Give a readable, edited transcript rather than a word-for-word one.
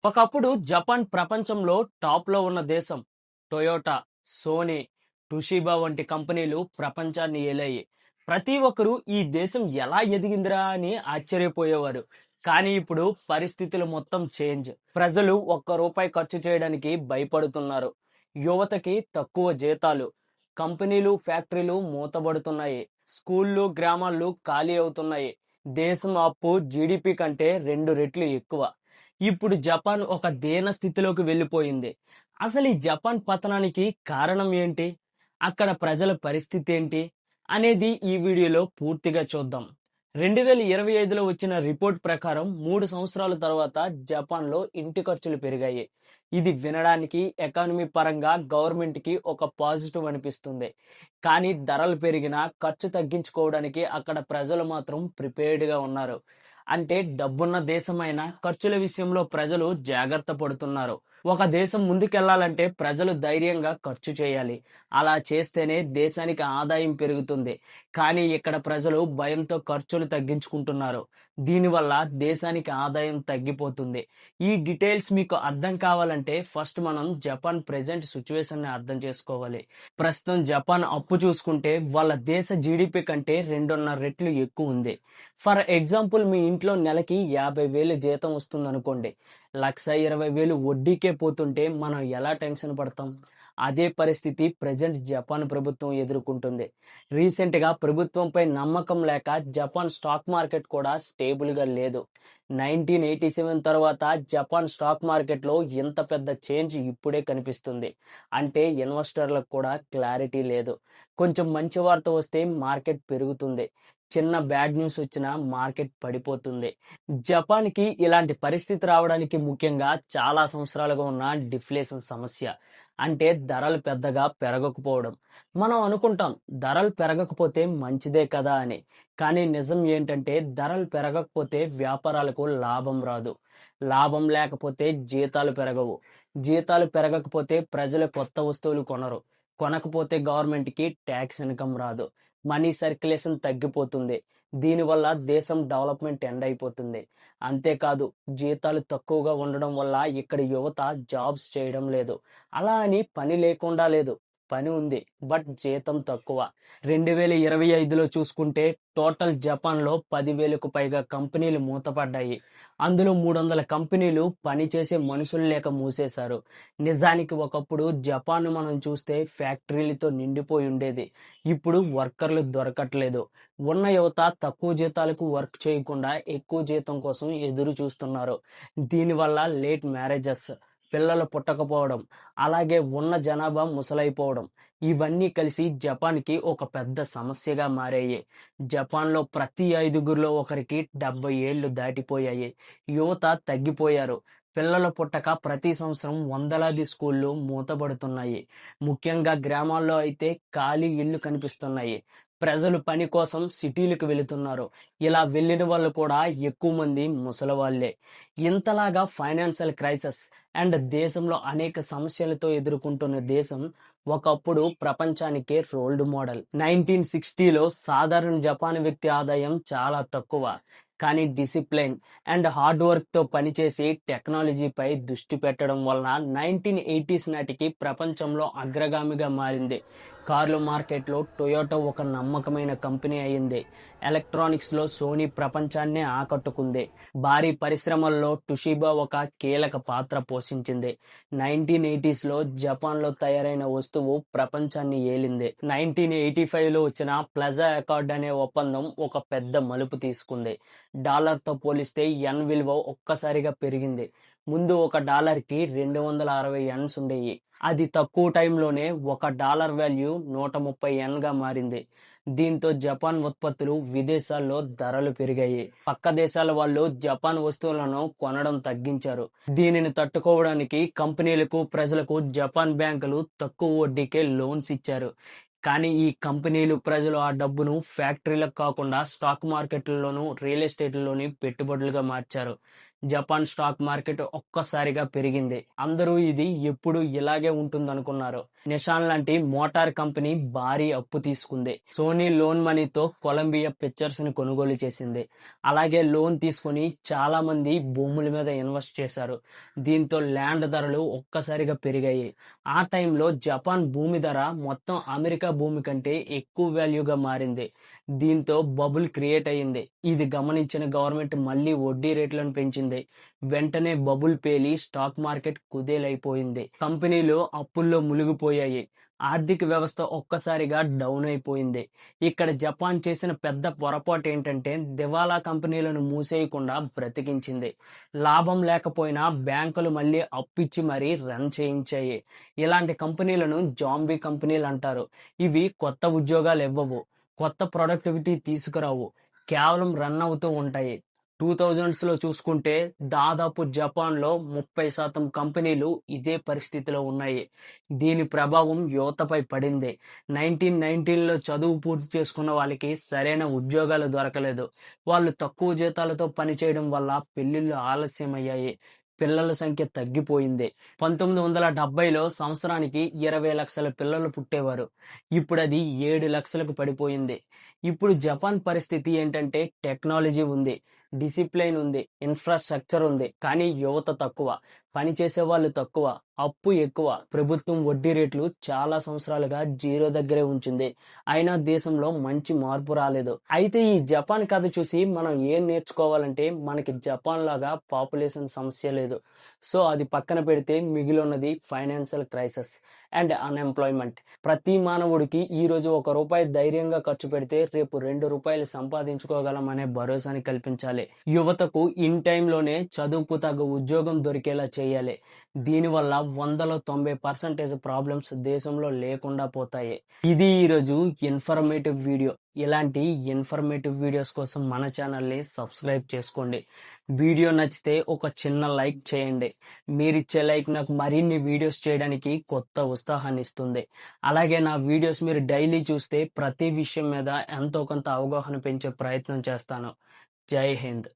ఒకప్పుడు జపాన్ ప్రపంచంలో టాప్‌లో ఉన్న దేశం. టొయోటా, సోనీ, టుషిబా వంటి కంపెనీలు ప్రపంచాన్ని ఏలాయి. ప్రతి ఒక్కరూ ఈ దేశం ఎలా ఎదిగిందిరా అని ఆశ్చర్యపోయేవారు. కానీ ఇప్పుడు పరిస్థితులు మొత్తం చేంజ్. ప్రజలు ఒక్క రూపాయి ఖర్చు చేయడానికి భయపడుతున్నారు. యువతకి తక్కువ జీతాలు, కంపెనీలు, ఫ్యాక్టరీలు మూతబడుతున్నాయి. స్కూళ్ళు, గ్రామాలు ఖాళీ అవుతున్నాయి. దేశం అప్పు జీడీపీ కంటే 2 రెట్లు ఎక్కువ. ఇప్పుడు జపాన్ ఒక దీన స్థితిలోకి వెళ్ళిపోయింది. అసలు ఈ జపాన్ పతనానికి కారణం ఏంటి? అక్కడ ప్రజల పరిస్థితి ఏంటి? అనేది ఈ వీడియోలో పూర్తిగా చూద్దాం. 2025లో వచ్చిన రిపోర్ట్ ప్రకారం 3 సంవత్సరాల తర్వాత జపాన్‌లో ఇంటి ఖర్చులు పెరిగాయి. ఇది వినడానికి ఎకానమీ పరంగా గవర్నమెంట్‌కి ఒక పాజిటివ్ అనిపిస్తుంది. కానీ ధరలు పెరిగినా ఖర్చు తగ్గించుకోవడానికి అక్కడ ప్రజలు మాత్రం ప్రిపేర్డ్‌గా ఉన్నారు. అంటే డబ్బున్న దేశమైనా ఖర్చుల విషయంలో ప్రజలు జాగ్రత్త పడుతున్నారు. ఒక దేశం ముందుకెళ్లాలంటే ప్రజలు ధైర్యంగా ఖర్చు చేయాలి. అలా చేస్తేనే దేశానికి ఆదాయం పెరుగుతుంది. కానీ ఇక్కడ ప్రజలు భయంతో ఖర్చులు తగ్గించుకుంటున్నారు. దీనివల్ల దేశానికి ఆదాయం తగ్గిపోతుంది. ఈ డీటెయిల్స్ మీకు అర్థం కావాలంటే ఫస్ట్ మనం జపాన్ ప్రెజెంట్ సిచ్యువేషన్‌ని అర్థం చేసుకోవాలి. ప్రస్తుతం జపాన్ అప్పు చూసుకుంటే వాళ్ళ దేశ జీడీపీ కంటే 2.5 రెట్లు ఎక్కువ ఉంది. ఫర్ ఎగ్జాంపుల్ మీ ఇంట్లో నెలకి 50,000 జీతం వస్తుందనుకోండి. 1,20,000 వడ్డీకే పోతుంటే మనం ఎలా టెన్షన్ పడతాం? అదే పరిస్థితి ప్రెజెంట్ జపాన్ ప్రభుత్వం ఎదుర్కొంటుంది. రీసెంట్‌గా ప్రభుత్వంపై నమ్మకం లేక జపాన్ స్టాక్ మార్కెట్ కూడా స్టేబుల్‌గా లేదు. 1987 తర్వాత జపాన్ స్టాక్ మార్కెట్‌లో ఇంత పెద్ద చేంజ్ ఇప్పుడే కనిపిస్తుంది. అంటే ఇన్వెస్టర్లకు కూడా క్లారిటీ లేదు. కొంచెం మంచి వార్త వస్తే మార్కెట్ పెరుగుతుంది. చిన్న బ్యాడ్ న్యూస్ వచ్చినా మార్కెట్ పడిపోతుంది. జపాన్‌కి ఇలాంటి పరిస్థితి రావడానికి ముఖ్యంగా చాలా సంవత్సరాలుగా ఉన్న డిఫ్లేషన్ సమస్య. అంటే ధరలు పెద్దగా పెరగకపోవడం. మనం అనుకుంటాం ధరలు పెరగకపోతే మంచిదే కదా అని. కానీ నిజం ఏంటంటే ధరలు పెరగకపోతే వ్యాపారాలకు లాభం రాదు. లాభం లేకపోతే జీతాలు పెరగవు. జీతాలు పెరగకపోతే ప్రజలు కొత్త వస్తువులు కొనరు. కొనకపోతే గవర్నమెంట్‌కి ట్యాక్స్ ఇన్కమ్ రాదు. మనీ సర్క్యులేషన్ తగ్గిపోతుంది. దీనివల్ల దేశం డెవలప్మెంట్ ఎండ్ అయిపోతుంది. అంతేకాదు జీతాలు తక్కువగా ఉండడం వల్ల ఇక్కడి యువత జాబ్స్ చేయడం లేదు. అలా అని పని లేకుండా లేదు. పని ఉంది. బట్ జీతం తక్కువ. 2025లో చూసుకుంటే టోటల్ జపాన్‌లో 10,000కు పైగా కంపెనీలు మూతపడ్డాయి. అందులో 300 కంపెనీలు పనిచేసే మనుషులు లేక మూసేశారు. నిజానికి ఒకప్పుడు జపాన్ మనం చూస్తే ఫ్యాక్టరీలతో నిండిపోయి ఉండేది. ఇప్పుడు వర్కర్లు దొరకట్లేదు. ఉన్న యువత తక్కువ జీతాలకు వర్క్ చేయకుండా ఎక్కువ జీతం కోసం ఎదురు చూస్తున్నారు. దీనివల్ల లేట్ మ్యారేజెస్, పిల్లలు పుట్టకపోవడం, అలాగే ఉన్న జనాభా ముసలైపోవడం ఇవన్నీ కలిసి జపాన్‌కి ఒక పెద్ద సమస్యగా మారాయి. జపాన్‌లో ప్రతి 5గురిలో ఒకరికి 70 ఏళ్లు దాటిపోయాయి. యువత తగ్గిపోయారు. పిల్లలు పుట్టక ప్రతి సంవత్సరం వందలాది స్కూళ్లు మూతపడుతున్నాయి. ముఖ్యంగా గ్రామాల్లో అయితే ఖాళీ ఇళ్లు కనిపిస్తున్నాయి. ప్రజలు పని కోసం సిటీలకు వెళుతున్నారు. ఇలా వెళ్ళిన వాళ్ళు కూడా ఎక్కువ మంది ముసలివాళ్లే. ఇంతలాగా ఫైనాన్షియల్ క్రైసిస్ అండ్ దేశంలో అనేక సమస్యలతో ఎదుర్కొంటున్న దేశం ఒకప్పుడు ప్రపంచానికే రోల్డ్ మోడల్. 1960లో సాధారణ జపాన్ వ్యక్తి ఆదాయం చాలా తక్కువ. కానీ డిసిప్లిన్ అండ్ హార్డ్ వర్క్తో పనిచేసి టెక్నాలజీపై దృష్టి పెట్టడం వలన 1980s నాటికి ప్రపంచంలో అగ్రగామిగా మారింది. కార్ల మార్కెట్లో టొయోటా ఒక నమ్మకమైన కంపెనీ అయింది. ఎలక్ట్రానిక్స్లో సోనీ ప్రపంచాన్నే ఆకట్టుకుంది. భారీ పరిశ్రమల్లో టుషిబా ఒక కీలక పాత్ర పోషించింది. 1980sలో జపాన్లో తయారైన వస్తువు ప్రపంచాన్ని ఏలింది. 1985లో వచ్చిన ప్లాజా అకార్డ్ అనే ఒప్పందం ఒక పెద్ద మలుపు తీసుకుంది. డాలర్తో పోలిస్తే యెన్ విలువ ఒక్కసారిగా పెరిగింది. ముందు ఒక డాలర్‌కి 260 యెన్స్ ఉండేవి. అది తక్కువ టైంలోనే $1 వాల్యూ 130 యెన్‌గా మారింది. దీంతో జపాన్ ఉత్పత్తులు విదేశాల్లో ధరలు పెరిగాయి. పక్క దేశాల వాళ్ళు జపాన్ వస్తువులను కొనడం తగ్గించారు. దీనిని తట్టుకోవడానికి కంపెనీలకు, ప్రజలకు జపాన్ బ్యాంకులు తక్కువ వడ్డీకే లోన్స్ ఇచ్చారు. కానీ ఈ కంపెనీలు, ప్రజలు ఆ డబ్బును ఫ్యాక్టరీలకు కాకుండా స్టాక్ మార్కెట్లలోనూ, రియల్ ఎస్టేట్‌లోని పెట్టుబడులుగా మార్చారు. జపాన్ స్టాక్ మార్కెట్ ఒక్కసారిగా పెరిగింది. అందరూ ఇది ఎప్పుడు ఇలాగే ఉంటుందనుకున్నారు. నిషాన్ లాంటి మోటార్ కంపెనీ భారీ అప్పు తీసుకుంది. సోనీ లోన్ మనీతో కొలంబియా పిక్చర్స్ ని కొనుగోలు చేసింది. అలాగే లోన్ తీసుకుని చాలా మంది భూముల మీద ఇన్వెస్ట్ చేశారు. దీంతో ల్యాండ్ ధరలు ఒక్కసారిగా పెరిగాయి. ఆ టైంలో జపాన్ భూమి ధర మొత్తం అమెరికా భూమి కంటే ఎక్కువ వాల్యూగా మారింది. దీంతో బబుల్ క్రియేట్ అయింది. ఇది గమనించిన గవర్నమెంట్ మళ్ళీ వడ్డీ రేట్లను పెంచింది. వెంటనే బబుల్ పేలి స్టాక్ మార్కెట్ కుదేలైపోయింది. కంపెనీలు అప్పుల్లో మునిగిపోయాయి. ఆర్థిక వ్యవస్థ ఒక్కసారిగా డౌన్ అయిపోయింది. ఇక్కడ జపాన్ చేసిన పెద్ద పొరపాటు ఏంటంటే దివాలా కంపెనీలను మూసేయకుండా బ్రతికించింది. లాభం లేకపోయినా బ్యాంకులు మళ్ళీ అప్పిచ్చి మరీ రన్ చేయించాయి. ఇలాంటి కంపెనీలను జాంబీ కంపెనీలు అంటారు. ఇవి కొత్త ఉద్యోగాలు ఇవ్వవు, కొత్త ప్రొడక్టివిటీ తీసుకురావు, కేవలం రన్ అవుతూ ఉంటాయి. 2000s చూసుకుంటే దాదాపు జపాన్లో 30% కంపెనీలు ఇదే పరిస్థితిలో ఉన్నాయి. దీని ప్రభావం యువతపై పడింది. 1990లో చదువు పూర్తి చేసుకున్న వాళ్ళకి సరైన ఉద్యోగాలు దొరకలేదు. వాళ్ళు తక్కువ జీతాలతో పనిచేయడం వల్ల పెళ్లిళ్ళు ఆలస్యమయ్యాయి. పిల్లల సంఖ్య తగ్గిపోయింది. 1970లో సంవత్సరానికి 20 లక్షల పిల్లలు పుట్టేవారు. ఇప్పుడు అది 7 లక్షలకు పడిపోయింది. ఇప్పుడు జపాన్ పరిస్థితి ఏంటంటే టెక్నాలజీ ఉంది, డిసిప్లైన్ ఉంది, ఇన్ఫ్రాస్ట్రక్చర్ ఉంది, కానీ యువత తక్కువ, పని చేసే వాళ్ళు తక్కువ, అప్పు ఎక్కువ. ప్రభుత్వం వడ్డీ రేట్లు చాలా సంవత్సరాలుగా జీరో దగ్గరే ఉంచింది. అయినా దేశంలో మంచి మార్పు రాలేదు. అయితే ఈ జపాన్ కథ చూసి మనం ఏం నేర్చుకోవాలంటే మనకి జపాన్ లాగా పాపులేషన్ సమస్య లేదు. సో అది పక్కన పెడితే మిగిలి ఉన్నది ఫైనాన్షియల్ క్రైసిస్ అండ్ అన్ఎంప్లాయ్మెంట్. ప్రతి మానవుడికి ఈ రోజు ₹1 ధైర్యంగా ఖర్చు పెడితే రేపు ₹2 సంపాదించుకోగలం అనే భరోసాని కల్పించాలి. యువతకు ఇన్ టైంలోనే చదువుకు తగ్గ ఉద్యోగం దొరికేలా చేయాలి. దీనివల్ల 100లో 90% ప్రాబ్లమ్స్ దేశంలో లేకుండా పోతాయి. ఇది ఈరోజు ఇన్ఫర్మేటివ్ వీడియో. ఇలాంటి ఇన్ఫర్మేటివ్ వీడియోస్ కోసం మన ఛానల్ని సబ్స్క్రైబ్ చేసుకోండి. వీడియో నచ్చితే ఒక చిన్న లైక్ చేయండి. మీరిచ్చే లైక్ నాకు మరిన్ని వీడియోస్ చేయడానికి కొత్త ఉత్సాహాన్ని ఇస్తుంది. అలాగే నా వీడియోస్ మీరు డైలీ చూస్తే ప్రతి విషయం మీద ఎంతో కొంత అవగాహన పెంచే ప్రయత్నం చేస్తాను. జై హింద్.